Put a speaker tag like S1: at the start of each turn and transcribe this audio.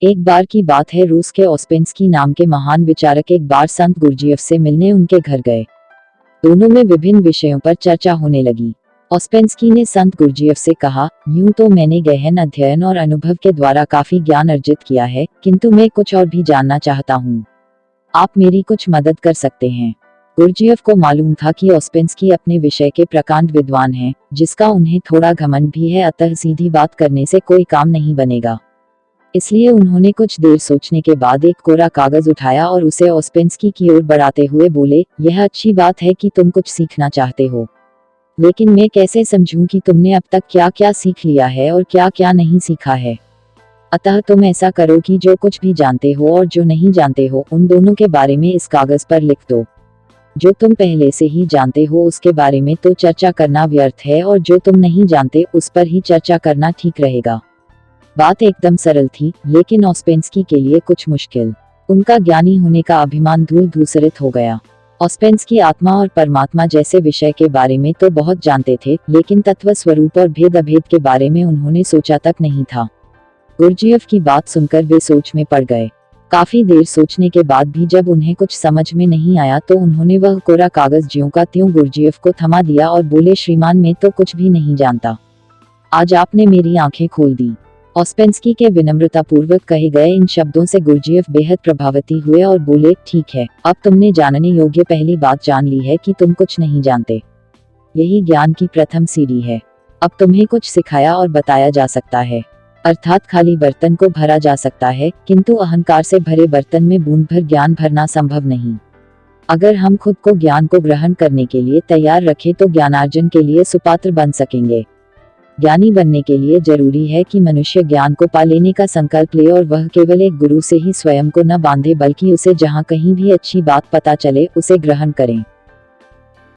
S1: एक बार की बात है, रूस के ओस्पेंस्की नाम के महान विचारक एक बार संत गुरजीएफ से मिलने उनके घर गए। दोनों में विभिन्न विषयों पर चर्चा होने लगी। ओस्पेंस्की ने संत गुरजीएफ से कहा, यूं तो मैंने गहन अध्ययन और अनुभव के द्वारा काफी ज्ञान अर्जित किया है, किंतु मैं कुछ और भी जानना चाहता हूँ। आप मेरी कुछ मदद कर सकते हैं। गुरजीएफ को मालूम था कि ओस्पेंस्की अपने विषय के प्रकांड विद्वान हैं, जिसका उन्हें थोड़ा घमंड भी है, अतः सीधी बात करने से कोई काम नहीं बनेगा। इसलिए उन्होंने कुछ देर सोचने के बाद एक कोरा कागज उठाया और उसे ओस्पेंस्की की ओर बढ़ाते हुए बोले, यह अच्छी बात है कि तुम कुछ सीखना चाहते हो, लेकिन मैं कैसे समझूं कि तुमने अब तक क्या क्या सीख लिया है और क्या क्या नहीं सीखा है। अतः तुम ऐसा करो कि जो कुछ भी जानते हो और जो नहीं जानते हो, उन दोनों के बारे में इस कागज पर लिख दो। जो तुम पहले से ही जानते हो उसके बारे में तो चर्चा करना व्यर्थ है, और जो तुम नहीं जानते उस पर ही चर्चा करना ठीक रहेगा। बात एकदम सरल थी, लेकिन ओस्पेंस्की के लिए कुछ मुश्किल। उनका ज्ञानी होने का अभिमान धूल धूसरित हो गया। ओस्पेंस्की आत्मा और परमात्मा जैसे विषय के बारे में तो बहुत जानते थे, लेकिन तत्व स्वरूप और भेद अभेद के बारे में उन्होंने सोचा तक नहीं था। गुरजीएफ की बात सुनकर वे सोच में पड़ गए। काफी देर सोचने के बाद भी जब उन्हें कुछ समझ में नहीं आया तो उन्होंने वह कोरा कागज ज्यों का त्यों गुरजीएफ को थमा दिया और बोले, श्रीमान मैं तो कुछ भी नहीं जानता। आज आपने मेरी आंखें खोल दी। ओस्पेंस्की के विनम्रतापूर्वक कहे गए इन शब्दों से गुरजीएफ बेहद प्रभावित हुए और बोले, ठीक है, अब तुमने जानने योग्य पहली बात जान ली है कि तुम कुछ नहीं जानते। यही ज्ञान की प्रथम सीढ़ी है। अब तुम्हें कुछ सिखाया और बताया जा सकता है, अर्थात खाली बर्तन को भरा जा सकता है, किंतु अहंकार से भरे बर्तन में बूंद भर ज्ञान भरना संभव नहीं। अगर हम खुद को ज्ञान को ग्रहण करने के लिए तैयार रखें तो ज्ञानार्जन के लिए सुपात्र बन सकेंगे। ज्ञानी बनने के लिए जरूरी है कि मनुष्य ज्ञान को पा लेने का संकल्प ले, और वह केवल एक गुरु से ही स्वयं को न बांधे, बल्कि उसे जहाँ कहीं भी अच्छी बात पता चले उसे ग्रहण करें।